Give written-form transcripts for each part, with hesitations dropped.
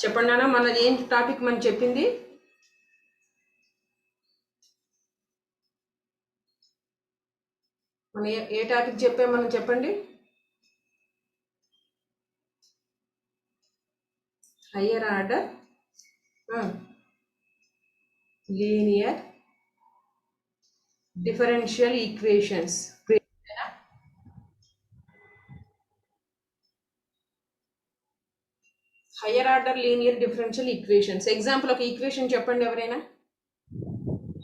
చెప్పండి నాన్న, మనది ఏంటి టాపిక్ మనం చెప్పింది? మనం ఏ టాపిక్ చెప్పాం మనం చెప్పండి. Higher order linear differential equations. Higher order linear differential equations. Example ఒక ఈక్వేషన్ చెప్పండి ఎవరైనా.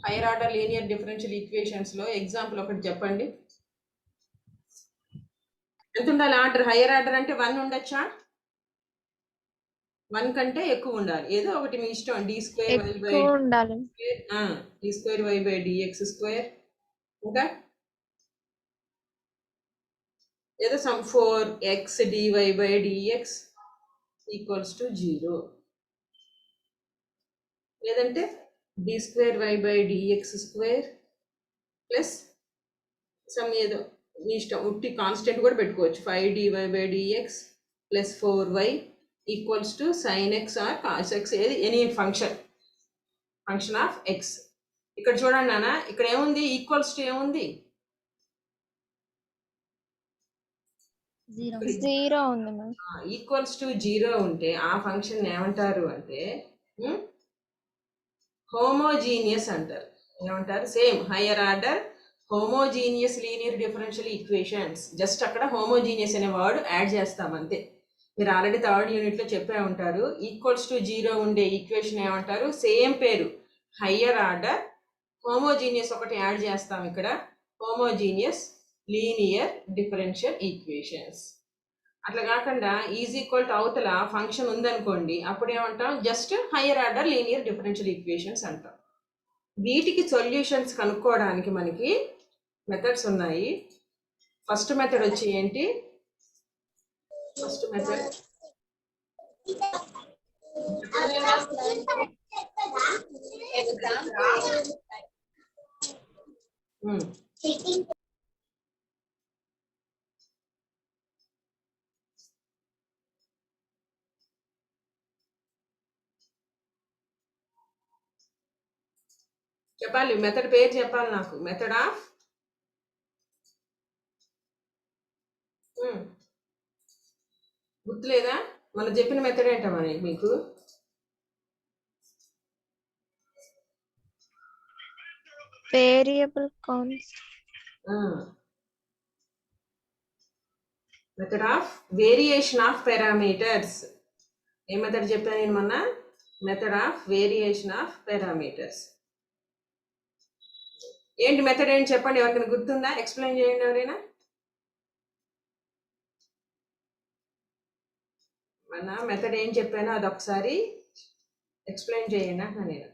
హయ్యర్ ఆర్డర్ లీనియర్ డిఫరెన్షియల్ ఈక్వేషన్స్లో ఎగ్జాంపుల్ ఒకటి చెప్పండి. ఎంత ఉండాలి ఆర్డర్? హయ్యర్ ఆర్డర్ అంటే 1 ఉండొచ్చా? 1 కంటే ఎక్కువ ఉండాలి. ఏదో ఒకటి మీ ఇష్టం. డి స్క్వేర్ వై బై ఉండాలి. D square Y by DX square. ఇంకా ఏదో some 4x dy by dx equals to 0. లేదంటే D square Y by DX square plus some ఏదో మీ ఇష్టం, ఉట్టి కాన్స్టెంట్ కూడా పెట్టుకోవచ్చు. 5dy by dx plus 4y equals to sin x or cos x, ఏది ఎనీ ఫంక్షన్ ఆఫ్ x. ఇక్కడ చూడండి నాన్న, ఇక్కడ ఏముంది? ఈక్వల్స్ టు ఏముంది? 0 ఉంది మ్యామ్. ఈక్వల్స్ టు 0 ఉంటే ఆ ఫంక్షన్ ఏమంటారు అంటే హోమోజీనియస్ అంటారు. ఏమంటారు? Same higher order homogeneous linear differential equations. Just అక్కడ హోమోజీనియస్ అనే వర్డ్ యాడ్ చేస్తాం అంతే. మీరు ఆల్రెడీ థర్డ్ యూనిట్లో చెప్పే ఉంటారు. ఈక్వల్స్ టు 0 ఉండే ఈక్వేషన్ ఏమంటారు? సేమ్ పేరు, హయ్యర్ ఆర్డర్ హోమోజీనియస్ ఒకటి యాడ్ చేస్తాం ఇక్కడ, హోమోజీనియస్ లీనియర్ డిఫరెన్షియల్ ఈక్వేషన్స్. అట్లా కాకుండా ఈజ్ ఈక్వల్ టు అవతల ఫంక్షన్ ఉందనుకోండి, అప్పుడు ఏమంటాం? Just higher order linear differential equations అంటాం. వీటికి సొల్యూషన్స్ కనుక్కోవడానికి మనకి మెథడ్స్ ఉన్నాయి. ఫస్ట్ మెథడ్ వచ్చి ఏంటి? ఫస్ట్ మెథడ్ చెప్పాలి, మెథడ్ పేరు చెప్పాలి నాకు. మెథడ్ ఆఫ్ గుర్తులేదా? మనం చెప్పిన మెథడ్ ఏంటమ్మా మీకు? Variable method of variation of parameters. A method చెప్పాను నేను మొన్న? Method of variation of parameters. ఏంటి మెథడ్ ఏంటి చెప్పండి, ఎవరికైనా గుర్తుందా? ఎక్స్ప్లెయిన్ చేయండి ఎవరైనా. మన మెథడ్ ఏం చెప్పానో అదొకసారి ఎక్స్ప్లెయిన్ చేయండి అంటున్నా నేను.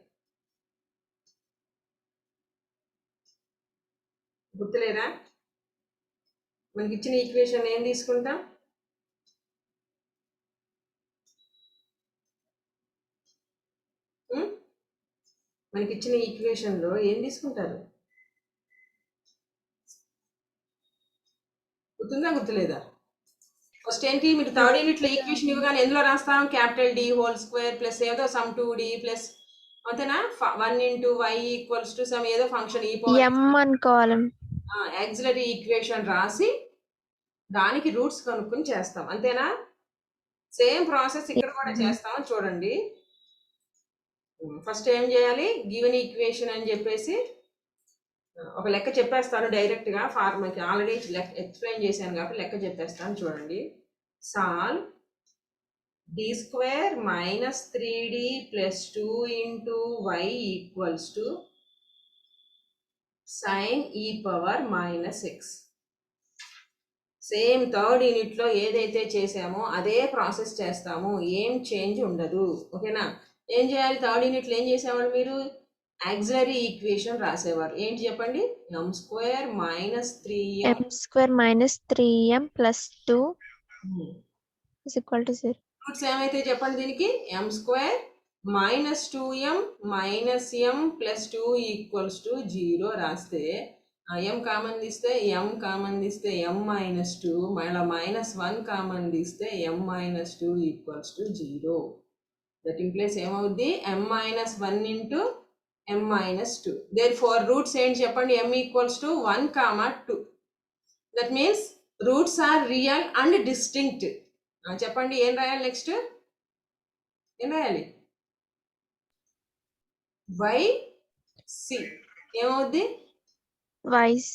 గుర్తులేదా? మనకి ఇచ్చిన ఈక్వేషన్ ఏం తీసుకుంటాం? మనకి ఇచ్చిన ఈక్వేషన్లో ఏం తీసుకుంటారు? గుర్తుందా గుర్తులేదా? ఫస్ట్ ఏంటి, మీరు థర్డ్ యూనిట్లో ఈక్వేషన్ ఇవ్వగానే ఎందులో రాస్తాం? Capital D whole square plus ఏదో సమ్ 2d ప్లస్ అంతేనా, 1 into y equals to some ఏదో ఫంక్షన్ అనుకోవాలి. యాక్సిలరీ ఈక్వేషన్ రాసి దానికి రూట్స్ కనుక్కొని చేస్తాం, అంతేనా? సేమ్ ప్రాసెస్ ఇక్కడ కూడా చేస్తాం, చూడండి. ఫస్ట్ ఏం చేయాలి? గివెన్ ఈక్వేషన్ అని చెప్పేసి ఒక లెక్క చెప్పేస్తాను డైరెక్ట్గా. ఫార్ములాకి ఆల్రెడీ ఎక్స్ప్లెయిన్ చేశాను కాబట్టి లెక్క చెప్పేస్తాను, చూడండి. Solve D square minus 3d plus 2 into y equals to sine ఈ power minus x. Same third యూనిట్లో ఏదైతే చేసామో అదే ప్రాసెస్ చేస్తాము, ఏం చేంజ్ ఉండదు. ఓకేనా? ఏం చేయాలి? థర్డ్ యూనిట్లో ఏం చేసేవాళ్ళు మీరు? ఆక్సిలరీ ఈక్వేషన్ రాసేవారు. ఏంటి చెప్పండి? M square minus 3m plus 2 equal to 0. Roots ఏమైతే చెప్పండి దీనికి? M square minus 2m minus m plus 2 equals to 0 రాస్తే, m కామన్ తీస్తే m కామన్ తీస్తే m మైనస్ 2, మళ్ళీ మైనస్ 1 కామన్ తీస్తే m minus 2 equals to 0. That implies ఏమవుద్ది m-1 into m-2. There four roots ఏంటి చెప్పండి, m equals to 1, 2. That means roots are real and distinct. చెప్పండి ఏం రాయాలి నెక్స్ట్, ఏం రాయాలి, yc ఏమవుద్ది, YC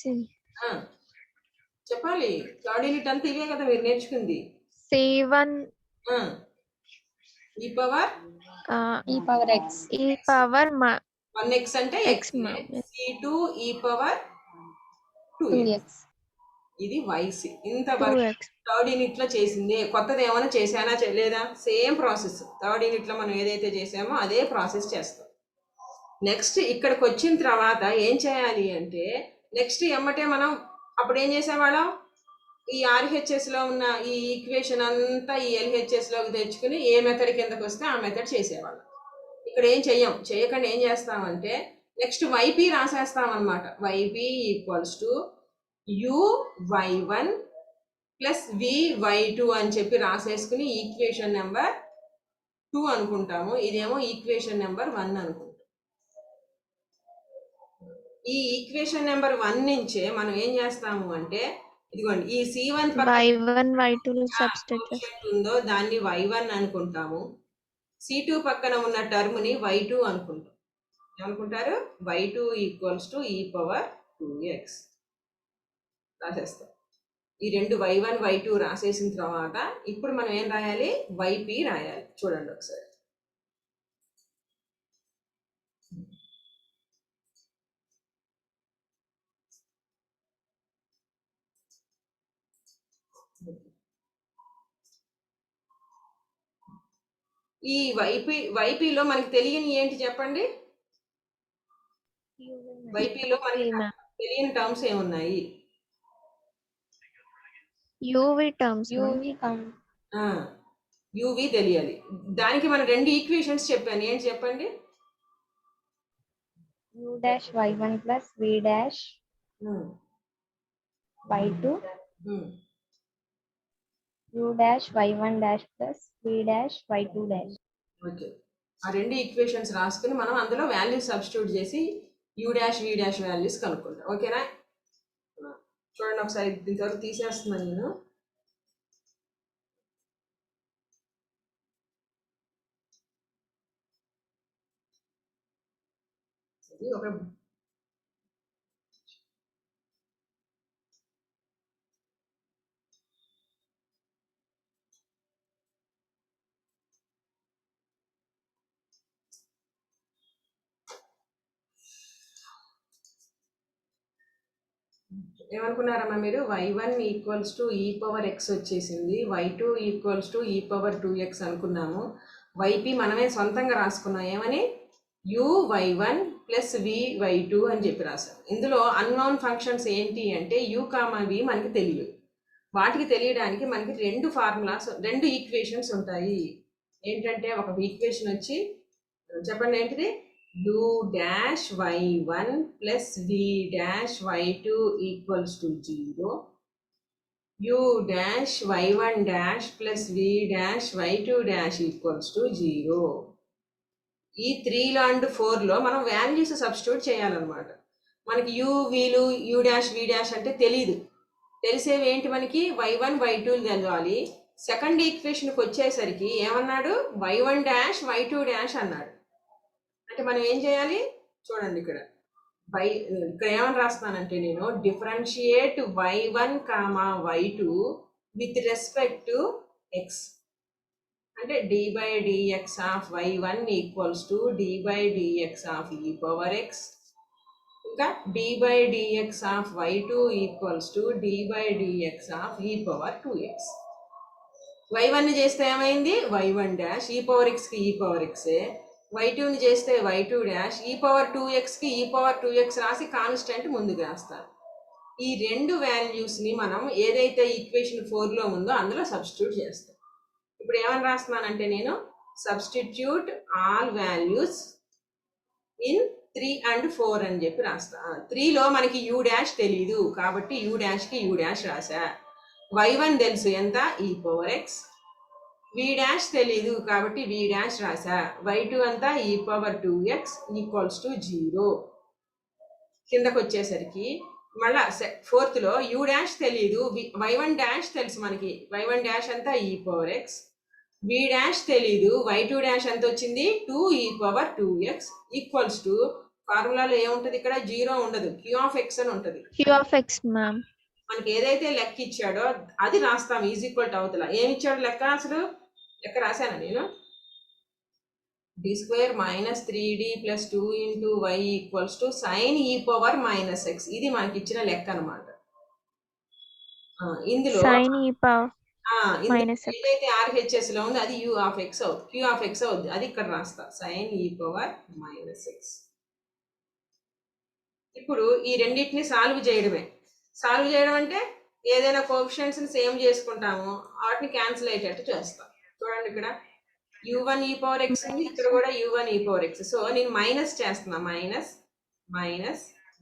చెప్పాలి. థర్డ్ యూనిట్ అంతా ఇవే కదా మీరు నేర్చుకుంది. C1 ఈ power e power x 1x అంటే x c2 ఈ పవర్ 2x. 2x ఇది yc. ఇంతవరకు 2x థర్డ్ యూనిట్ లో చేసింది. కొత్తది ఏమైనా చేశానా చేయలేదా, సేమ్ ప్రాసెస్. థర్డ్ యూనిట్ లో మనం ఏదైతే చేసామో అదే ప్రాసెస్ చేస్తాం. నెక్స్ట్ ఇక్కడికి వచ్చిన తర్వాత ఏం చేయాలి అంటే నెక్స్ట్ ఎమ్మటే మనం అప్పుడు ఏం చేసేవాళ్ళం, ఈ RHS లో ఉన్న ఈ ఈక్వేషన్ అంతా ఈ LHS లోకి తెచ్చుకుని ఏ మెథడ్ కిందకి వస్తే ఆ మెథడ్ చేసేవాళ్ళం. ఇక్కడ ఏం చేయకుండా ఏం చేస్తామంటే నెక్స్ట్ YP రాసేస్తాం అనమాట. YP equals to UY1 plus VY2 అని చెప్పి రాసేసుకుని ఈక్వేషన్ నెంబర్ 2 అనుకుంటాము. ఇదేమో ఈక్వేషన్ నెంబర్ 1 అనుకుంటాం. ఈ ఈక్వేషన్ నెంబర్ 1 నుంచే మనం ఏం చేస్తాము అంటే ఇదిగోండి ఈ C1 y1 y2 సబ్స్టిట్యూట్ ఉందో దాన్ని y1 అనుకుంటాము. C2 పక్కన ఉన్న టర్మ్ ని y2 అనుకుంటాం. ఏమనుకుంటారు, y2 ఈక్వల్స్ టు ఈ పవర్ 2x రాసేస్తాం. ఈ రెండు y1 y2 రాసేసిన తర్వాత ఇప్పుడు మనం ఏం రాయాలి, yp రాయాలి. చూడండి ఒకసారి. ఈ వైపీలో మనకి తెలియని ఏంటి చెప్పండి, వైపీలో మనకి తెలియని టర్మ్స్ ఏమున్నాయి, యువి టర్మ్స్ యువి తెలియాలి. దానికి మనం రెండు ఈక్వేషన్స్ చెప్పాను, ఏంటి చెప్పండి, u dash y1 plus v dash y2 u dash y1 dash plus v dash y2 dash. Okay, ఆ రెండు ఈక్వేషన్స్ రాసుకుని మనం అందులో వాల్యూస్ సబ్స్టిట్యూట్ చేసి u dash v dash values కనుక్కుంటాం. ఓకేనా, చూడండి ఒకసారి దీని తర్వాత తీసేస్తున్నాను నేను. ఒక ఏమనుకున్నారమ్మా మీరు, y1 ఈక్వల్స్ టు ఈ పవర్ x వచ్చేసింది, y2 ఈక్వల్స్ టు ఈ పవర్ 2x అనుకున్నాము. yp మనమే సొంతంగా రాసుకున్నాం, ఏమని uy1 ప్లస్ vy2 అని చెప్పి రాసాం. ఇందులో అన్నోన్ ఫంక్షన్స్ ఏంటి అంటే u, v మనకి తెలియదు. వాటికి తెలియడానికి మనకి రెండు ఈక్వేషన్స్ ఉంటాయి. ఏంటంటే ఒక ఈక్వేషన్ వచ్చి చెప్పండి ఏంటిది, u dash y1 plus v dash y2 equals to 0, u dash y1 dash plus v dash y2 dash equals to 0. ఈ 3 అండ్ 4లో మనం వాల్యూస్ సబ్స్టిట్యూట్ చేయాలన్నమాట. మనకి u vలు u dash v dash అంటే తెలియదు. తెలిసేవి ఏంటి మనకి, y1 y2 తెలవాలి. సెకండ్ ఈక్వేషన్కి వచ్చేసరికి ఏమన్నాడు, y1 డాష్ y2 డాష్ అన్నాడు. అంటే మనం ఏం చేయాలి చూడండి, ఇక్కడ ఏమని రాస్తానంటే నేను differentiate y1 y2 with respect to x. అంటే d by dx of y1 equals to d by dx of ఈ పవర్ x, ఇంకా d by dx of y2 equals to d by dx of ఈ power 2x. y1 చేస్తే ఏమైంది, y1 dash E power xకి ఈ power xే, y2ని చేస్తే y2 dash E power 2xకి ఈ power 2x రాసి constant ముందుకు రాస్తారు. ఈ రెండు వాల్యూస్ని మనం ఏదైతే ఈక్వేషన్ 4లో ఉందో అందులో సబ్స్టిట్యూట్ చేస్తాం. ఇప్పుడు ఏమని రాస్తున్నానంటే నేను substitute all values in 3 and 4 అని చెప్పి రాస్తా. 3లో మనకి u డాష్ తెలీదు కాబట్టి u డాష్కి u డాష్ రాసా. y1 తెలుసు ఎంత, ఈ పవర్ x, వి డాష్ తెలీదు కాబట్టి వి డాష్ రాసా. y2 అంతా e⁻2x ఈక్వల్స్ టు 0. కిందకు వచ్చేసరికి మళ్ళా ఫోర్త్ లో యూ డాష్ తెలీదు, y1 డాష్ తెలుసు మనకి, y1 డాష్ అంతా e⁻x, v డాష్ తెలీదు, y2 డాష్ ఎంత వచ్చింది 2e⁻2x ఈక్వల్స్ టు ఫార్ములాలో ఏముంటది ఇక్కడ 0 ఉండదు, q ఆఫ్ x అని ఉంటది. Q of x, ma'am. మనకి ఏదైతే లెక్క ఇచ్చాడో అది రాస్తాం ఈజ్ ఈక్వల్ టు అవతల. ఏమి ఇచ్చాడు లెక్క, అసలు లెక్క రాశాను నేను, d² - 3d + 2 × y equals to sin e⁻−x. ఇది మనకి ఇచ్చిన లెక్క అనమాట. ఇందులో Sin e⁻−x. ఏదైతే RHS లో ఉందో అది u ఆఫ్ x అవుతుంది, q ఆఫ్ x అవుతుంది, అది ఇక్కడ రాస్తా sin e⁻−x. ఇప్పుడు ఈ రెండింటిని సాల్వ్ చేయడమే. సాల్వ్ చేయడం అంటే ఏదైనా కోఎఫిషియెంట్స్ ని సేమ్ చేసుకుంటాము, వాటిని క్యాన్సిల్ అయ్యేటట్టు చేస్తాం. చూడండి ఇక్కడ u1 e⁻x ఉంది, ఇక్కడ కూడా u1 e⁻x. సో నేను మైనస్ చేస్తున్నా,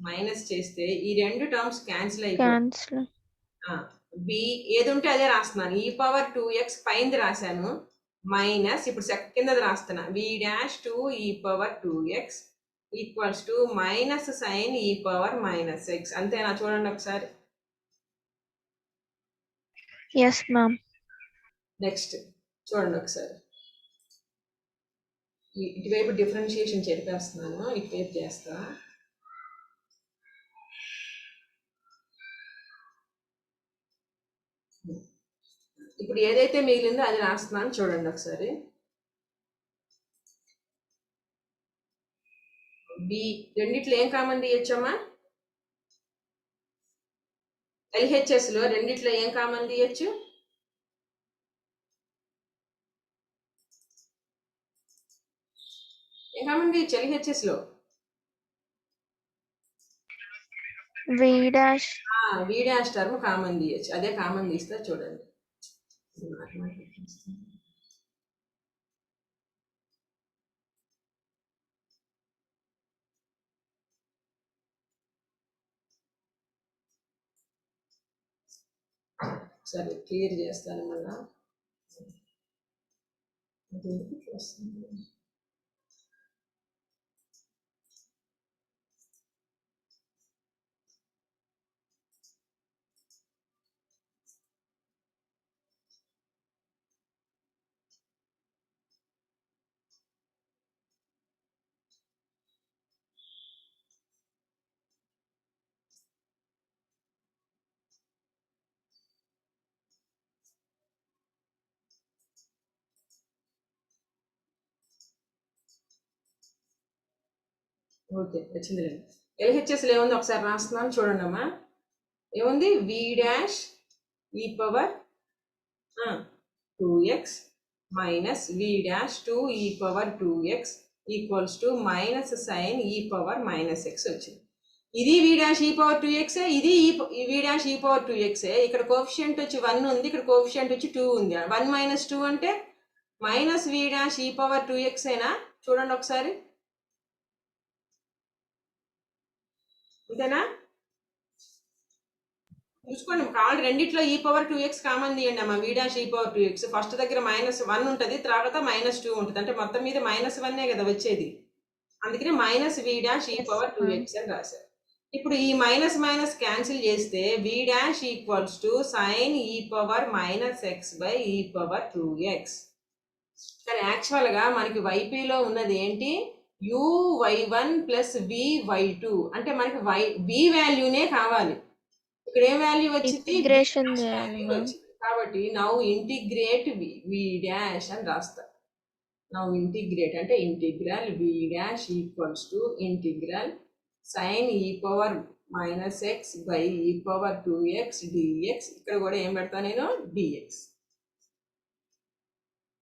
మైనస్ చేస్తే ఈ రెండు టర్మ్స్ క్యాన్సిల్ అయిపోయి బి ఏది ఉంటే అదే రాస్తున్నాను. e⁻2x పైనది రాశాను, మైనస్ ఇప్పుడు కిందది రాస్తున్నా v dash 2e⁻2x equals to minus sin e⁻−x. అంతేనా? చూడండి ఒకసారి. Yes, ma'am. నెక్స్ట్ చూడండి ఒకసారి, ఇటువైపు డిఫరెన్షియేషన్ చెప్పేస్తున్నాను, ఇటువైపు చేస్తా. ఇప్పుడు ఏదైతే మిగిలిందో అది రాస్తున్నాను, చూడండి ఒకసారి. బి రెండిట్లో ఏం కామన్ తీయచ్చమ్మా? LHS లో రెండిట్లో ఏం కామన్ తీయచ్చు? ఏం కామన్ తీయచ్చు LHS లో? V dash. V dash term common తీయచ్చు, అదే కామన్ తీస్తా చూడండి. సరే క్లియర్ చేస్తాను మళ్ళా. ఓకే వచ్చిందిలేండి. LHS లో ఏముంది ఒకసారి రాస్తున్నాను చూడండి అమ్మా. ఏముంది? v dash e⁻2x minus v dash 2e⁻2x equals to minus sin e⁻−x వచ్చింది. ఇది v డాష్ e⁻2x, ఇది v డాష్ e⁻2x. ఇక్కడ కోఎఫిషియంట్ వచ్చి 1 ఉంది, ఇక్కడ కోఎఫిషియంట్ వచ్చి 2 ఉంది. 1 - 2 అంటే మైనస్ v డాష్ e⁻2x అయినా? చూడండి ఒకసారి, అంతేనా? చూసుకోండి, కావాలి రెండిట్లో e⁻2x కామన్ తీయండి అమ్మా. v డాష్ e⁻2x ఫస్ట్ దగ్గర -1 ఉంటుంది, తర్వాత -2 ఉంటుంది, అంటే మొత్తం మీద -1 కదా వచ్చేది, అందుకని మైనస్ v డాష్ e⁻2x అని రాశారు. ఇప్పుడు ఈ మైనస్ మైనస్ క్యాన్సిల్ చేస్తే v dash equals to sin e⁻−x by e⁻2x. కానీ యాక్చువల్గా మనకి వైపీలో ఉన్నది ఏంటి? uy1 ప్లస్ vy2, అంటే మనకి v వాల్యూనే కావాలి. ఇక్కడ ఏం వాల్యూ వచ్చింది? ఇంటిగ్రేషన్ కాబట్టి నౌ ఇంటిగ్రేట్ v డాష్ అని రాస్తా. నౌ ఇంటిగ్రేట్ అంటే integral v dash equals to integral sin e⁻−x by e⁻2x dx. ఇక్కడ కూడా ఏం పెడతా నేను? dx.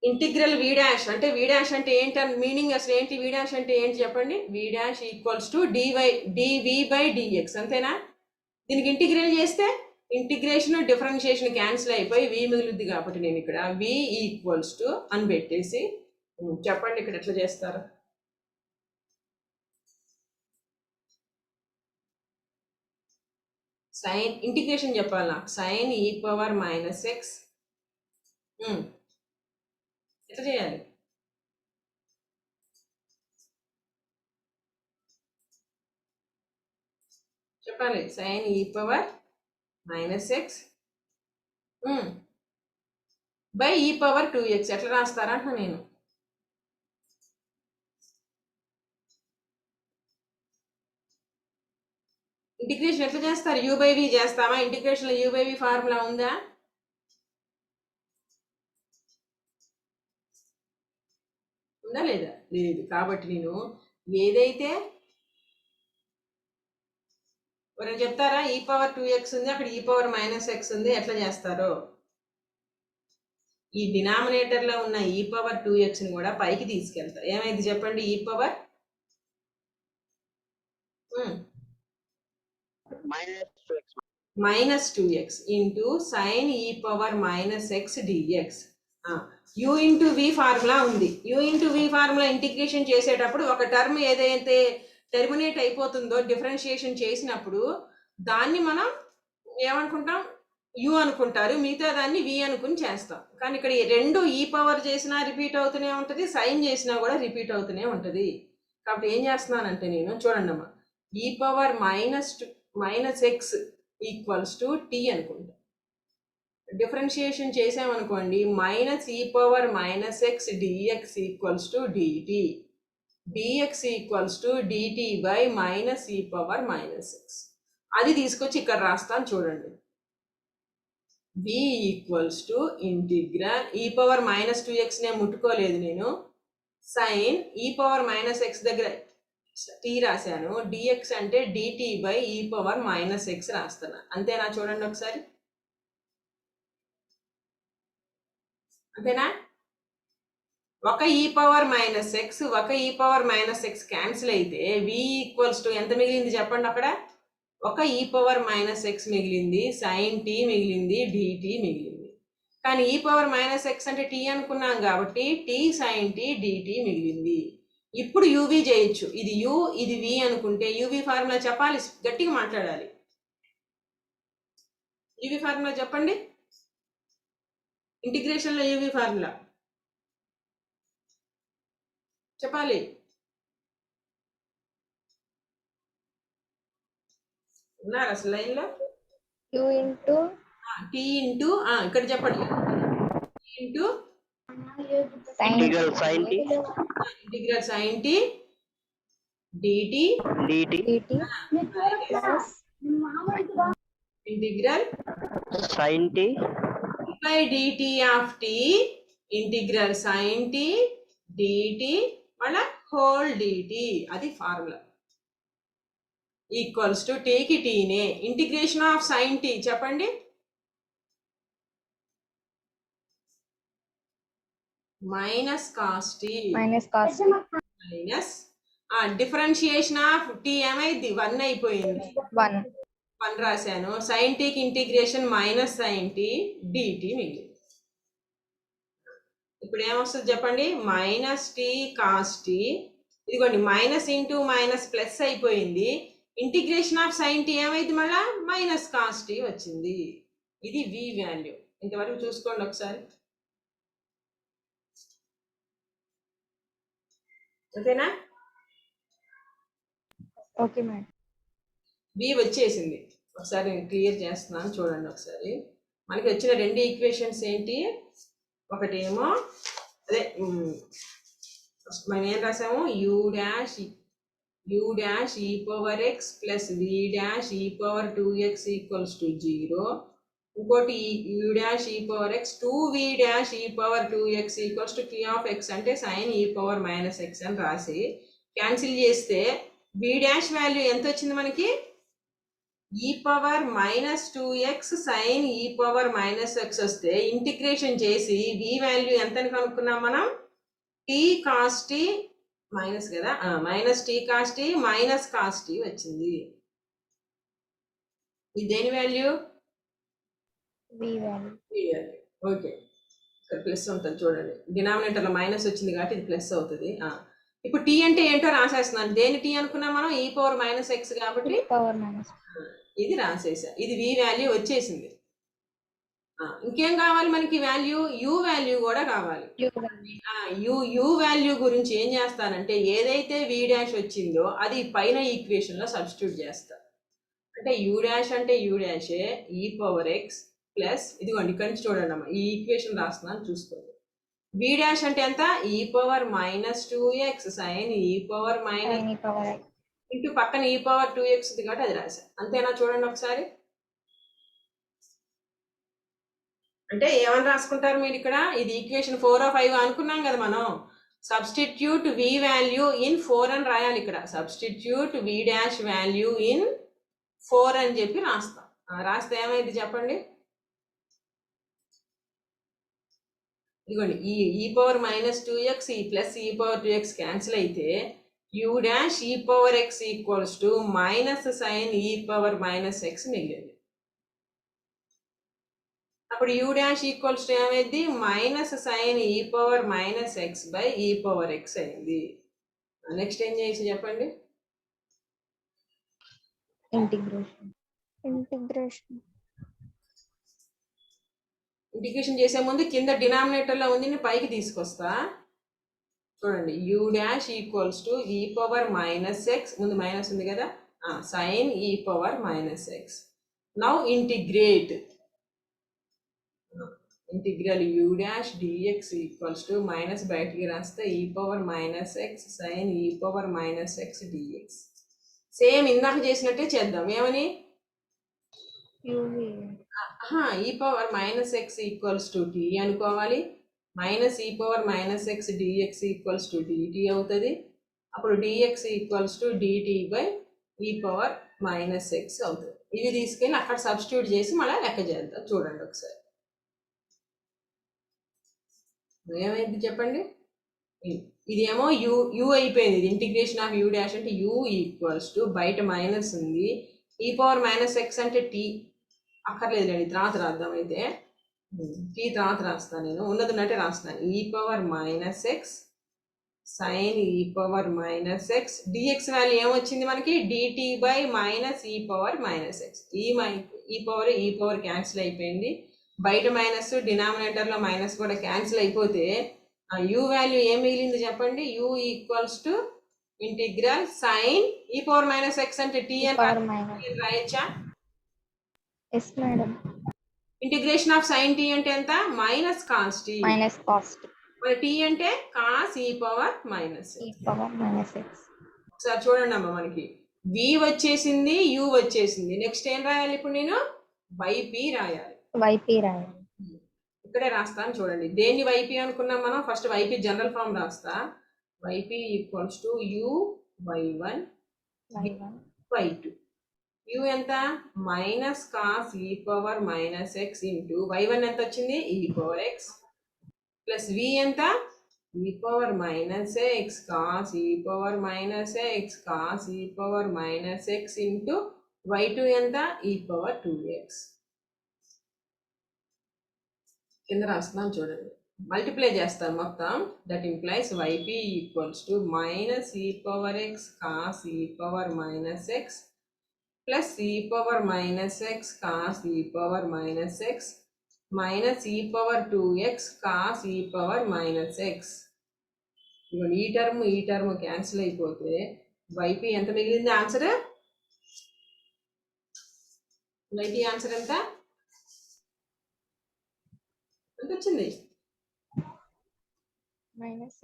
ఇంటిగ్రల్ v డాష్ అంటే, v డాష్ అంటే ఏంటని మీనింగ్ అసలు ఏంటి? v డాష్ అంటే ఏంటి చెప్పండి? v dash equals to dv by dx, అంతేనా? దీనికి ఇంటిగ్రేట్ చేస్తే ఇంటిగ్రేషన్ డిఫరెన్షియేషన్ క్యాన్సిల్ అయిపోయి v మిగులుద్ది, కాబట్టి నేను ఇక్కడ v ఈక్వల్స్ టు అని పెట్టేసి చెప్పండి ఇక్కడ ఎట్లా చేస్తారు? సైన్ ఇంటిగ్రేషన్ చెప్పాలి నాకు. sin e⁻−x ఎట్లా చేయాలి? చెప్పాలి. sin e power -x by e power 2x ఎట్లా రాస్తారా అంటున్నా నేను. ఇంటిగ్రేషన్ ఎట్లా చేస్తారు? u బై v చేస్తామా? ఇంటిగ్రేషన్లో u బై v ఫార్ములా ఉందా? ఉందా లేదా? లేదు. కాబట్టి నేను ఏదైతే ఎవరైనా చెప్తారా? e పవర్ 2x ఉంది, అక్కడ e పవర్ -x ఉంది, ఎట్లా చేస్తారో. ఈ డినామినేటర్ లో ఉన్న e పవర్ 2x ని కూడా పైకి తీసుకెళ్తారు. ఏమైంది చెప్పండి? e power -2x into sin e power -x dx. u into v formula ఉంది. u into v formula integration చేసేటప్పుడు ఒక టర్మ్ ఏదైతే టెర్మినేట్ అయిపోతుందో డిఫరెన్షియేషన్ చేసినప్పుడు దాన్ని మనం ఏమనుకుంటాం? u అనుకుంటారు, మిగతా దాన్ని v అనుకుని చేస్తాం. కానీ ఇక్కడ రెండు ఈ పవర్ చేసినా రిపీట్ అవుతూనే ఉంటుంది, సైన్ చేసినా కూడా రిపీట్ అవుతూనే ఉంటుంది. కాబట్టి ఏం చేస్తున్నానంటే నేను చూడండి అమ్మా, E power -x equals to T అనుకుంటా. డిఫరెన్షియేషన్ చేసామనుకోండి, -e power -x dx equals to dt, dx equals to dt by -e power -x. అది తీసుకొచ్చి ఇక్కడ రాస్తాను చూడండి. v equals to integral e power -2x నే ముట్టుకోలేదు నేను, సైన్ e పవర్ -x దగ్గర t రాశాను, dx అంటే dt by e power -x రాస్తున్నా. అంతేనా? చూడండి ఒకసారి. అంతేనా? ఒక e పవర్ -x ఒక e పవర్ -x క్యాన్సిల్ అయితే v ఈక్వల్స్ టు ఎంత మిగిలింది చెప్పండి? అక్కడ ఒక e పవర్ -x మిగిలింది, sin t మిగిలింది, dt మిగిలింది. కానీ e పవర్ -x అంటే t అనుకున్నాం కాబట్టి t sin t dt మిగిలింది. ఇప్పుడు uv చేయొచ్చు. ఇది u ఇది v అనుకుంటే uv ఫార్ములా చెప్పాలి, గట్టిగా మాట్లాడాలి. uv ఫార్ములా చెప్పండి. ఇంటిగ్రేషన్లో uv ఫార్ములా చెప్పాలి. ఉన్నారు అసలు లైన్లో? u into t ఇంటూ ఇక్కడ చెప్పండి, into integral sin t integral sin t dt plus integral sin t by dt of t integral sin t dt మళ్ళా హోల్ dt. అది ఫార్ములా. ఈక్వల్స్ టు t కి t నే integration of sin t చెప్పండి. Minus cos t minus differentiation of t ఏమైంది? 1 అయిపోయింది, 1 రాశాను. sin t కి integration minus sin t dt మిగిలింది. ఇప్పుడు ఏమొస్తుంది చెప్పండి? -t cos t, ఇదిగోండి మైనస్ ఇంటూ మైనస్ ప్లస్ అయిపోయింది. ఇంటిగ్రేషన్ ఆఫ్ sin t ఏమైంది? మళ్ళా -cos t వచ్చింది. ఇది v వాల్యూ. ఇంతవరకు చూసుకోండి ఒకసారి. ఓకేనా? Okay madam. v వచ్చేసింది. ఒకసారి నేను క్లియర్ చేస్తున్నాను చూడండి ఒకసారి. మనకి వచ్చిన రెండు ఈక్వేషన్స్ ఏంటి? ఒకటేమో అదే మనం ఏం రాసాము? u dash e power x plus v dash e power 2x equals to 0. ఇంకోటి u dash e power x 2v dash e power 2x equals to q of x అంటే sin e పవర్ -x అని రాసి cancel చేస్తే v dash value ఎంత వచ్చింది మనకి? e power -2x sin e power -x వస్తే integration చేసి v value ఎంత అని కనుక్కున్నాం మనం? t cos t మైనస్ కదా, -t cos t cos t వచ్చింది. ఇది దేని వాల్యూ? v value. ఓకే, ఇక్కడ ప్లస్ ఉంటుంది చూడండి. డినామినేటర్లో మైనస్ వచ్చింది కాబట్టి ఇది ప్లస్ అవుతుంది. ఇప్పుడు t అంటే ఏంటో రాసేస్తున్నాను. దేని t అనుకున్నాం మనం? e పవర్ -x కాబట్టి పవర్ మైనస్ ఇది రాసేసా. ఇది v వాల్యూ వచ్చేసింది. ఇంకేం కావాలి మనకి వాల్యూ? యూ వాల్యూ కూడా కావాలి. యూ వాల్యూ గురించి ఏం చేస్తానంటే ఏదైతే వి డాష్ వచ్చిందో అది పైన ఈక్వేషన్ లో సబ్స్టిట్యూట్ చేస్తా. అంటే యూ డాష్ అంటే యూ డాషే ఈ పవర్ ఎక్స్ ప్లస్ ఇదిగోండి ఇక్కడి నుంచి చూడండి అమ్మా ఈ ఈక్వేషన్ రాస్తున్నాను చూసుకోండి. వి డాష్ అంటే ఎంత? ఈ పవర్ -2x సైన్ ఈ పవర్ మైనస్ ఇంటూ పక్కన ఈ పవర్ 2x ఉంది కాబట్టి అది రాశా. అంతేనా? చూడండి ఒకసారి. అంటే ఏమని రాసుకుంటారు మీరు ఇక్కడ? ఇది ఈక్వేషన్ 4 or 5 అనుకున్నాం కదా మనం. సబ్స్టిట్యూట్ వి వాల్యూ ఇన్ 4 అని రాయాలి ఇక్కడ. Substitute V dash value in 4 అని చెప్పి రాస్తాం. రాస్తే ఏమైంది చెప్పండి? ఇదిగోండి ఈ పవర్ -2x ఈ ప్లస్ ఈ పవర్ 2x క్యాన్సిల్ అయితే U dash E power X equals to minus sine ఈ పవర్ -x మిగిలింది. అప్పుడు యూ డాష్ ఈక్వల్స్ టు ఏమైంది? మైనస్ సైన్ ఈ పవర్ -x బై ఈ పవర్ x అయింది. నెక్స్ట్ ఏం చేయొచ్చు చెప్పండి? ఇంటిగ్రేషన్ చేసే ముందు కింద డినామినేటర్ లో ఉంది నేను పైకి తీసుకొస్తా. చూడండి యూ డాష్ ఈక్వల్స్ టు ఈ పవర్ -x ముందు మైనస్ ఉంది కదా సైన్ ఈ power -x. Now integrate integral you dash dx equals to minus బయటికి రాస్తే ఈ పవర్ -x సైన్ ఈ పవర్ -x dx. సేమ్ ఇందాక చేసినట్టే చేద్దాం. ఏమని? ఈ power -x equals to t అనుకోవాలి. Minus e power -x dx equals to dt అవుతుంది. అప్పుడు dx equals to dt by ఈ పవర్ -x అవుతుంది. ఇవి తీసుకెళ్ళి అక్కడ సబ్స్టిట్యూట్ చేసి మళ్ళీ లెక్క చేద్దాం. చూడండి ఒకసారి ఏమైంది చెప్పండి? ఇదేమో యూ అయిపోయింది. ఇది ఇంటిగ్రేషన్ ఆఫ్ యూ డాష్ అంటే యూ ఈక్వల్స్ టు బయట మైనస్ ఉంది ఈ పవర్ -x అంటే t అక్కర్లేదులేండి తర్వాత రాద్దాం. అయితే t తర్వాత రాస్తాను నేను ఉన్నది ఉన్నట్టే రాస్తాను. ఈ పవర్ -x సైన్ ఈ పవర్ -x dx వాల్యూ ఏమొచ్చింది మనకి? dt by minus e power -x. ఈ పవర్ క్యాన్సిల్ అయిపోయింది. బయట మైనస్ డినామినేటర్ లో మైనస్ కూడా క్యాన్సిల్ అయిపోతే యూ వాల్యూ ఏం మిగిలింది చెప్పండి? You equals to integral sign ఈ పవర్ -x అంటే t అని రాయొచ్చా? ఇంటిగ్రేషన్ ఆఫ్ సైన్ t అంటే ఎంత? Minus cos t. మరి t అంటే కాస్ ఈ పవర్ -x. ఒకసారి చూడండి అమ్మా మనకి v వచ్చేసింది u వచ్చేసింది. నెక్స్ట్ ఏం రాయాలి ఇప్పుడు? నేను yp రాయాలి. ఇక్కడే రాస్తాను చూడండి. దేన్ని yp అనుకున్నాం మనం? ఫస్ట్ yp జనరల్ ఫామ్ రాస్తా. yp equals to u y1 y2. u ఎంత? మైనస్ కాస్ ఈ పవర్ -x ఇంటూ y1 ఎంత వచ్చింది? ఈ పవర్ x ప్లస్ v ఎంత? ఈ పవర్ -x కాస్ ఈ పవర్ -x కాస్ ఈ పవర్ -x ఇంటూ y2 ఎంత? ఈ పవర్ 2x. కింద రాస్తున్నాను చూడండి. మల్టిప్లై చేస్తాను మొత్తం. That implies yp equals to minus e power x cos ఈ పవర్ -x ప్లస్ ఈ పవర్ -x కాస్ ఈ power -x minus e power 2x cos ఈ పవర్ -x. ఈ టర్మ్ క్యాన్సిల్ అయిపోతే yp ఎంత మిగిలింది? ఆన్సర్ yp ఆన్సర్ ఎంత వచ్చింది?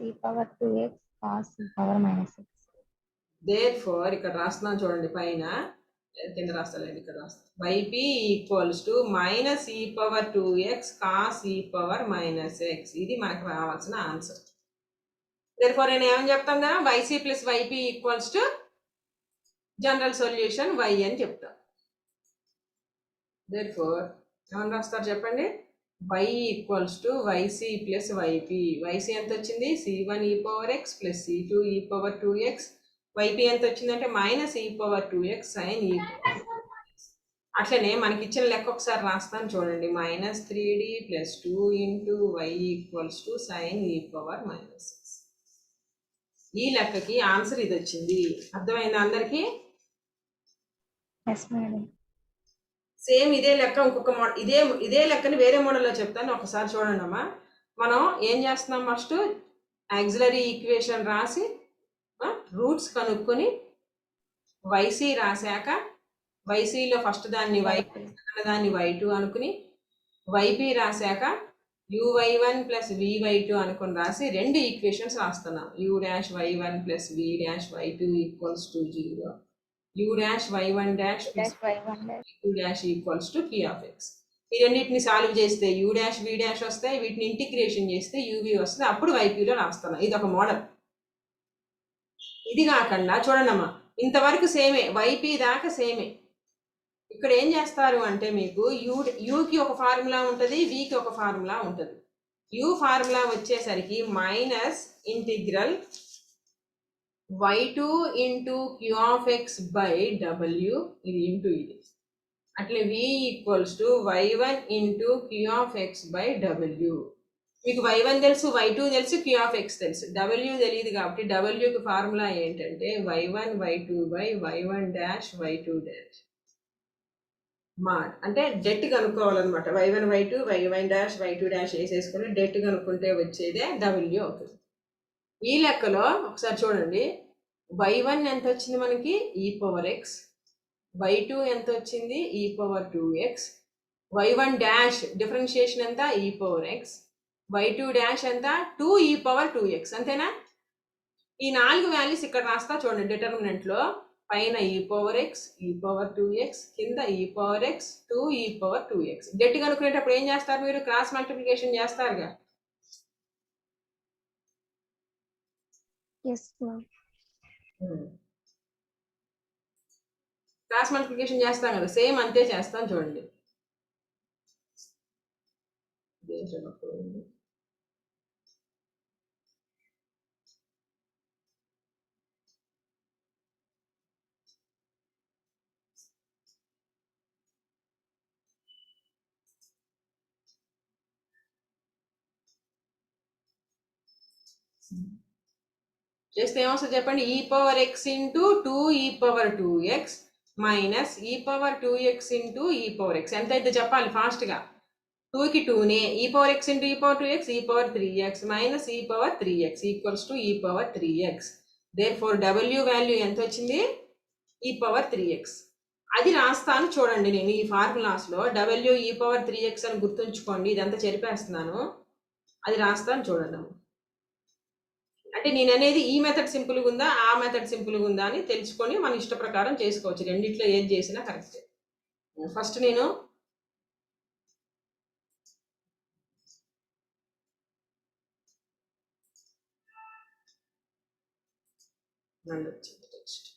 -e power 2x cos e power -x. Therefore ఇక్కడ రాస్తున్నాను చూడండి పైన కింద రాస్తానండి ఇక్కడ రాస్తాను. yp equals to minus e power 2x cos ఈ పవర్ -x. ఇది మనకు రావాల్సిన ఆన్సర్. దేర్ఫోర్ నేను ఏమని చెప్తాను కదా? yc plus yp equals to general solution y అని చెప్తాం. దేర్ఫోర్ ఏమని రాస్తారు చెప్పండి? y equals to yc plus yp. yc ఎంత వచ్చింది? c1 ఈ పవర్ x ప్లస్ c2 ఈ పవర్ 2x. yp ఎంత వచ్చిందంటే minus e power 2x sign ఈ పవర్. అట్లనే మనకి ఇచ్చిన లెక్క ఒకసారి రాస్తాను చూడండి. -3d plus 2 into y equals to sine ఈ పవర్ -6. ఈ లెక్కకి ఆన్సర్ ఇది వచ్చింది. అర్థమైందా అందరికీ? సేమ్ ఇదే లెక్క ఇంకొక మోడల్, ఇదే లెక్కని వేరే మోడల్లో చెప్తాను, ఒకసారి చూడండి అమ్మా. మనం ఏం చేస్తున్నాం, ఫస్ట్ ఆక్సిలరీ ఈక్వేషన్ రాసి రూట్స్ కనుక్కొని వైసీ రాశాక వైసీలో ఫస్ట్ దాన్ని దాన్ని y2 అనుకుని వైపీ రాశాక uy1 ప్లస్ vy2 అనుకుని రాసి రెండు ఈక్వేషన్స్ రాస్తున్నాం. u'(y1 plus v'(y2) equals to 0, u'(y1 dash dash y1 dash v2 dash equals to p of x. ఈ రెండింటిని సాల్వ్ చేస్తే u డాష్ v డాష్ వస్తాయి, వీటిని ఇంటిగ్రేషన్ చేస్తే uv వస్తుంది, అప్పుడు వైపీలో రాస్తున్నాం. ఇది ఒక మోడల్. ఇది కాకుండా చూడండమ్మా, ఇంతవరకు సేమే, వైపీ దాకా సేమే. ఇక్కడ ఏం చేస్తారు అంటే మీకు యూకి ఒక ఫార్ములా ఉంటుంది, వికి ఒక ఫార్ములా ఉంటుంది. యూ ఫార్ములా వచ్చేసరికి minus integral y2 into q of x by డబ్ల్యూ, ఇది ఇంటూ ఇది. అట్లే v equals to y1 into q of x by డబ్ల్యూ. మీకు y1 తెలుసు, y2 తెలుసు, క్యూ ఆఫ్ ఎక్స్ తెలుసు, w తెలియదు కాబట్టి డబ్ల్యూకి ఫార్ములా ఏంటంటే y1 y2 by y1 dash y2 dash. అంటే డెట్ కనుక్కోవాలన్నమాట. y1 y2 y1 dash y2 dash వేసేసుకుని డెట్ కనుక్కుంటే వచ్చేదే w అవుతుంది. ఈ లెక్కలో ఒకసారి చూడండి, y1 ఎంత వచ్చింది మనకి, e⁻x, y2 ఎంత వచ్చింది, e⁻2x, y1 డాష్ డిఫరెన్షియేషన్ ఎంత, e⁻x, y2 డాష్ ఎంత, 2e⁻2x. అంతేనా? ఈ 4 వాల్యూస్ ఇక్కడ రాస్తా చూడండి డిటర్మినెంట్ లో. పైన e⁻x, e⁻2x, కింద e⁻x, 2e⁻2x. డెట్ కనుక్కునేటప్పుడు ఏం చేస్తారు మీరు, క్రాస్ మల్టిప్లికేషన్ చేస్తారుగా. yes ma'am. క్రాస్ మల్టిప్లికేషన్ చేస్తాం కదా, సేమ్ అంతే చేస్తాం చూడండి. చేస్తే ఏమొస్తుంది చెప్పండి, e⁻x into 2e⁻2x minus e⁻2x into e⁻x. ఎంత అయితే చెప్పాలి ఫాస్ట్గా. 2కి 2నే, e⁻x into e⁻2x e⁻3x minus e⁻3x equals to e⁻3x. Therefore w value ఎంత వచ్చింది, e⁻3x. అది రాస్తాను చూడండి నేను ఈ ఫార్ములాస్లో. w e⁻3x అని గుర్తుంచుకోండి, ఇదంతా చెరిపేస్తున్నాను, అది రాస్తాను చూడండి. అంటే నేను అనేది ఈ మెథడ్ సింపుల్గా ఉందా, ఆ మెథడ్ సింపుల్గా ఉందా అని తెలుసుకొని మన ఇష్ట ప్రకారం చేసుకోవచ్చు. రెండిట్లో ఏది చేసినా కరెక్టే. ఫస్ట్ నేను text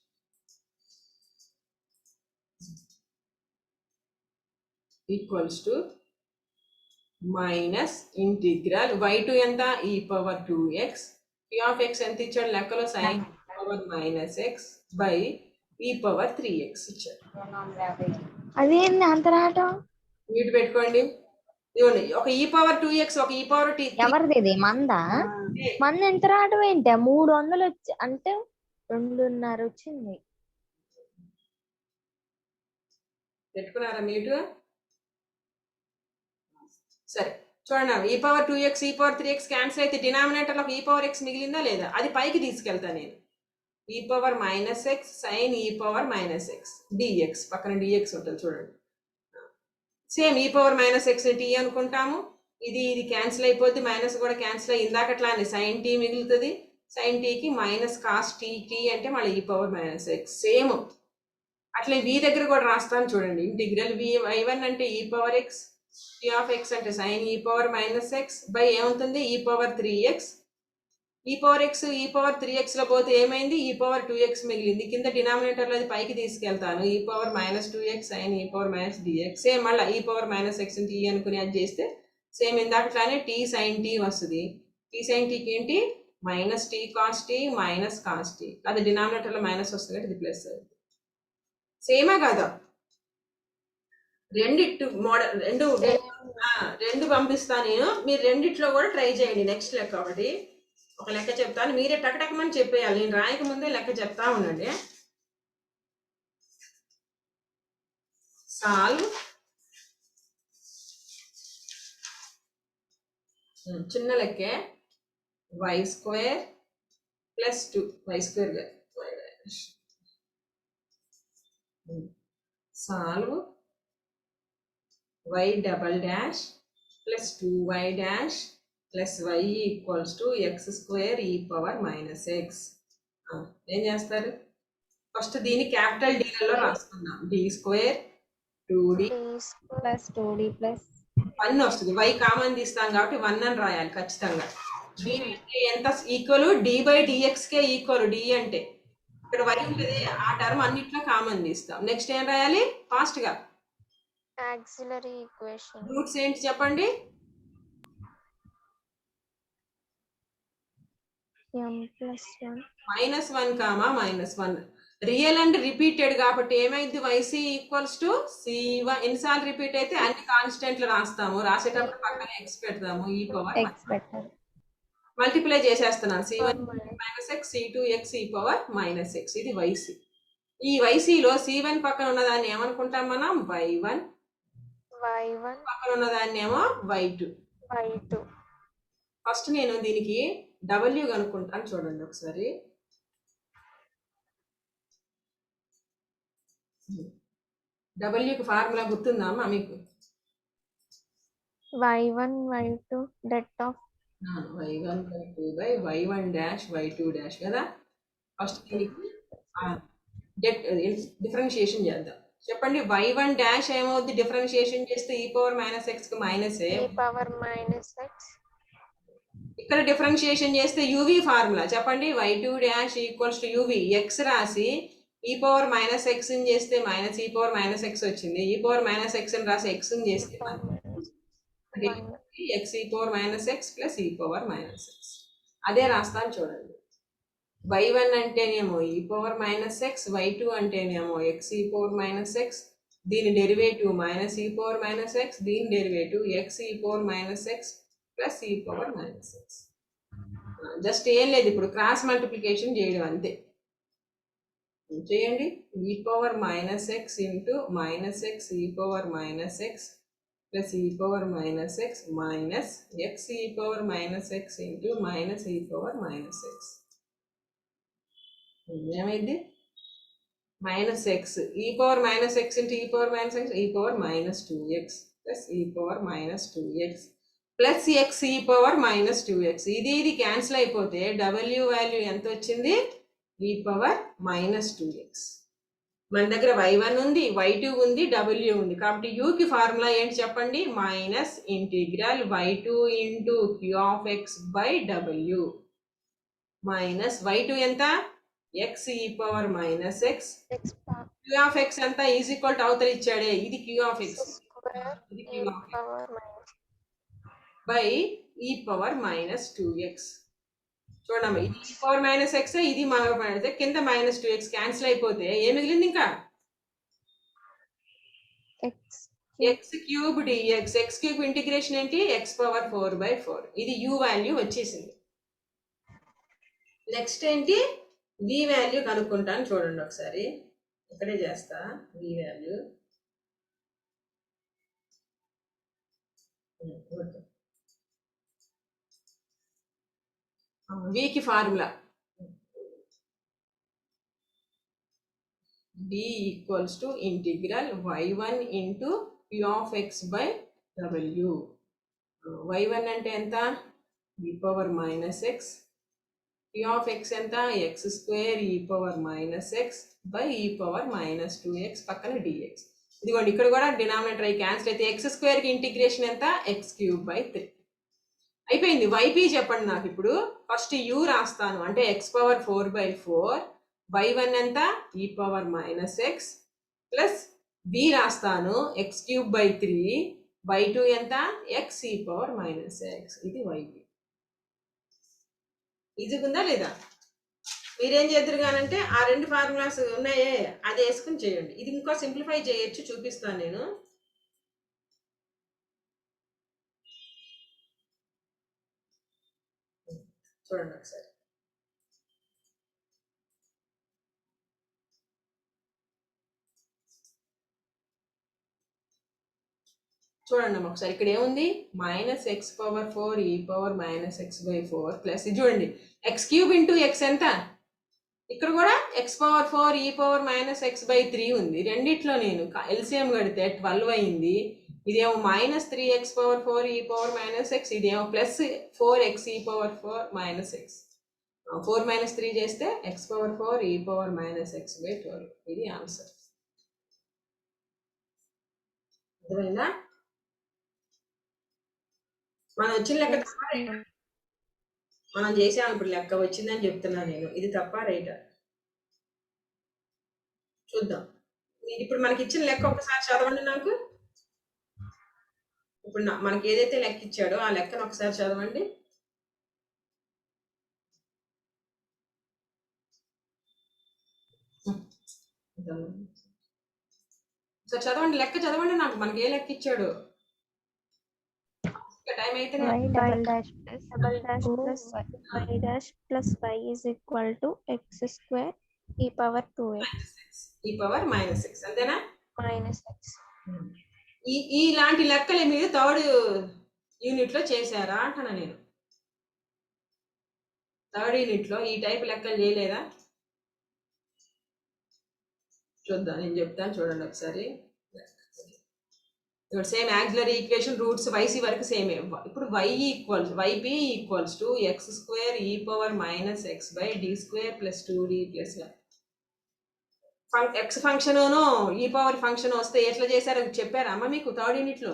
equals to minus integral y2 ఎంత, e⁻2x, p ఆఫ్ x ఎంత ఇచ్చాడు లెక్కలో, sin (-x) బై e⁻3x ఇచ్చాడు. అదేంది అంత రావటం, మ్యూట్ పెట్టుకోండి. ఇవ్వండి, ఒక e⁻2x ఒక e⁻t. ఎవరిది ఇది, మందా? మంద ఎంత రావటం ఏంటి, 300 వచ్చి అంటే 2.5 వచ్చింది. పెట్టుకున్నారా మ్యూట్? సరే చూడండి, e⁻2x e⁻3x క్యాన్సిల్ అయితే డినామినేటర్లో e⁻x మిగిలిందా లేదా, అది పైకి తీసుకెళ్తా నేను. e⁻−x sin e⁻−x dx, పక్కన dx ఉంటుంది చూడండి. సేమ్ e⁻−x t అనుకుంటాము, ఇది క్యాన్సిల్ అయిపోద్ది, మైనస్ కూడా క్యాన్సిల్ అయ్యి ఇందాకట్లానే sin t మిగులుతుంది. sin tకి మైనస్ కాస్ t అంటే మళ్ళీ e⁻−x సేమ్. అట్లే v దగ్గర కూడా రాస్తాను చూడండి, ఇంటిగ్రల్ y1 అంటే e⁻x, p ఆఫ్ x అంటే sin e⁻−x బై ఏమవుతుంది, e⁻3x. e⁻x e⁻3x లో పోతే ఏమైంది, e⁻2x మిగిలింది. కింద డినామినేటర్లో అది పైకి తీసుకెళ్తాను, e⁻−2x sin e⁻−dx. సేమ్ మళ్ళీ e⁻−x t అనుకుని అది చేస్తే సేమ్ ఇందాకట్లానే t sin t వస్తుంది. t sin tకి ఏంటి, minus t cos t minus cos t. అది డినామినేటర్లో మైనస్ వస్తుంది కాబట్టి ఇది ప్లస్ అవుతుంది. సేమా కాదా, రెండిట్టు మోడల్ రెండు పంపిస్తాను నేను, మీరు రెండిట్లో కూడా ట్రై చేయండి. నెక్స్ట్ లెక్క ఒక లెక్క చెప్తాను, మీరే టకటకమని చెప్పేయాలి, నేను రాయక ముందే లెక్క చెప్తా ఉండండి. సాల్వ్ చిన్న లెక్కే y square plus 2 y square solve y double dash plus 2y dash plus y equals to x square e power minus x. ఏం చేస్తారు? ఫస్ట్ దీన్ని క్యాపిటల్ డీలలో రాసుకుందాం. D square 2d plus 2d plus 1 వస్తుంది. y common తీస్తాం కాబట్టి 1 అని రాయాలి ఖచ్చితంగా. d అంటే ఎంత ఈక్వల్ డి బై డిఎక్స్ కే ఈక్వల్. డి అంటే ఇక్కడ y ఉంటుంది, ఆ టర్మ్ అన్నిట్లో కామన్ తీస్తాం. నెక్స్ట్ ఏం రాయాలి ఫాస్ట్ గా? Auxiliary equation. రూట్స్ ఏంటి చెప్పండి? -1 కామా -1 రియల్ అండ్ రిపీటెడ్ కాబట్టి ఏమైంది? yc equals to c1. ఎన్నిసార్లు రిపీట్ అయితే అన్ని కాన్స్టెంట్లు రాస్తాము, రాసేటప్పుడు పక్కన ఎక్స్ పెడతాము. ఈ పవర్ ఎక్స్ పెట్టారు. మల్టిప్లై చేసేస్తున్నాను. c1 minus X, c2 X e power minus x. ఇది yc. ఈ yc లో c1 పక్కన ఉన్నదాన్ని ఏమనుకుంటాం మనం? y1. పక్కన ఉన్నదాన్ని ఏమో y2. ఫస్ట్ నేను దీనికి w కనుక్కుంటాను, చూడండి ఒకసారి. డబ్ల్యూకి ఫార్ములా గుర్తుందామా మీకు? y1 y2 det of y1 by 2 by y1 dash y2 dash కదా. ఫస్ట్ దీనికి డిఫరెన్షియేషన్ చేద్దాం. చెప్పండి, y1 డాష్ ఏమవుద్ది డిఫరెన్షియేషన్ చేస్తే? ఈ పవర్ మైనస్ ఎక్స్ కి మైనస్ ఏ. ఇక్కడ డిఫరెన్షియేషన్ చేస్తే uv ఫార్ములా చెప్పండి. y2 dash equals to uv. X రాసి ఈ పవర్ మైనస్ ఎక్స్ చేస్తే minus e power minus X వచ్చింది. ఈ పవర్ మైనస్ ఎక్స్ రాసి ఎక్స్ చేస్తే X e power minus x plus ఈ పవర్ మైనస్ ఎక్స్. అదే రాస్తాను చూడండి. y1 అంటేనేమో ఈ పవర్ మైనస్ ఎక్స్, y2 అంటేనేమో x e power minus x, దీని derivative minus e power minus x, దీని derivative x e power minus x plus ఈ పవర్ మైనస్ ఎక్స్. జస్ట్ ఏం లేదు, ఇప్పుడు క్రాస్ మల్టిప్లికేషన్ చేయడం అంతే. చేయండి. E power minus x into minus x e power minus x plus ఈ power minus x minus x e power minus x into minus e power minus x. ఏమైంది? Minus x e power minus x into ఈ power minus x, e power minus 2x plus ఈ power minus 2x plus X e power minus 2x. ఇది cancel అయిపోతే w value ఎంత వచ్చింది? ఈ power minus 2x. మన దగ్గర y1 ఉంది, y2 ఉంది, w ఉంది. కాబట్టి కి ఫార్ములా ఏంటి చెప్పండి? Minus integral y2 into q of x by w minus y2 ఎంత? X e power minus x, q of x ఎంత? ఈజ్ ఈక్వల్ టు అవతల ఇచ్చాడే, ఇది q ఆఫ్ ఎక్స్, ఇది q ఆఫ్ ఎక్స్ బై ఈ పవర్ మైనస్ 2x. చూడమ్మా, ఇది e power minus x, ఇది మైనస్ కింద మైనస్ 2x క్యాన్సిల్ అయిపోతే ఏం మిగిలింది? ఇంకా x cube dx. X cube integration ఏంటి? X power 4/4. ఇది u వాల్యూ వచ్చేసింది. నెక్స్ట్ ఏంటి? v వాల్యూ కనుక్కుంటాను చూడండి ఒకసారి. ఇక్కడే చేస్తా v వాల్యూ. కి formula b equals to integral y1 into q of x by w. y1 అంటే ఎంత? ఈ power minus x, q of x ఎంత? X square e power minus X by ఈ పవర్ మైనస్ 2x పక్కన dx. ఇదిగోండి, ఇక్కడ కూడా డినామినేటర్ అయి క్యాన్సిల్ అయితే ఎక్స్ స్క్వేర్ కి ఇంటిగ్రేషన్ ఎంత? ఎక్స్ క్యూబ్ బై 3 అయిపోయింది. yp చెప్పండి నాకు. ఇప్పుడు ఫస్ట్ u రాస్తాను, అంటే ఎక్స్ పవర్ 4/4. y1 ఎంత? ఈ power minus x plus b రాస్తాను ఎక్స్ క్యూబ్ బై 3. y2 ఎంత? X e power minus x. ఇది yp. ఈజీగా లేదా? మీరేం చేద్దరు కానంటే ఆ రెండు ఫార్ములాస్ ఉన్నాయే అది వేసుకుని చేయండి. ఇది ఇంకా సింప్లిఫై చేయొచ్చు, చూపిస్తాను నేను. చూడండి ఒకసారి. చూడండి అమ్మ ఒకసారి ఇక్కడ ఏముంది -x⁴ e⁻−x/4 ప్లస్ ఇది చూడండి x³ ఇంటూ x ఎంత, ఇక్కడ కూడా x⁴ e⁻−x/3 ఉంది. రెండిట్లో నేను ఎల్సిఎం కడితే 12 అయింది. ఇదేమో -3x⁴ e⁻−x, ఇదేమో ప్లస్ 4x e⁻4−x. 4 - 3 చేస్తే x⁴ e⁻−x/12. ఇది ఆన్సర్. అర్థమైందా? మనం వచ్చిన లెక్క తప్ప రైటా? మనం చేసాం ఇప్పుడు లెక్క వచ్చిందని చెప్తున్నా నేను. ఇది తప్ప రైటా చూద్దాం. ఇప్పుడు మనకి ఇచ్చిన లెక్క ఒకసారి చదవండి నాకు. ఇప్పుడు మనకి ఏదైతే లెక్క ఇచ్చాడో ఆ లెక్కను ఒకసారి చదవండి. ఒకసారి చదవండి, లెక్క చదవండి నాకు. మనకి ఏ లెక్క ఇచ్చాడు? టైం అయితే y plus y is equal to x² e⁻2x e⁻−x అంతేనా? -x. ఇలాంటి లెక్కలు మీరు థర్డ్ యూనిట్ లో చేశారా అంటున్నా నేను. థర్డ్ యూనిట్ లో ఈ టైప్ లెక్కలు చేయలేదా? చూద్దాం, నేను చెప్తాను చూడండి ఒకసారి. ఇప్పుడు same auxiliary equation roots YC వరకు సేమే. ఇప్పుడు yp equals to x² e⁻−x/d² + 2d + x function ఈ పవర్ ఫంక్షన్ వస్తే ఎట్లా చేశారో చెప్పారా అమ్మ మీకు థర్డ్ యూనిట్ లో?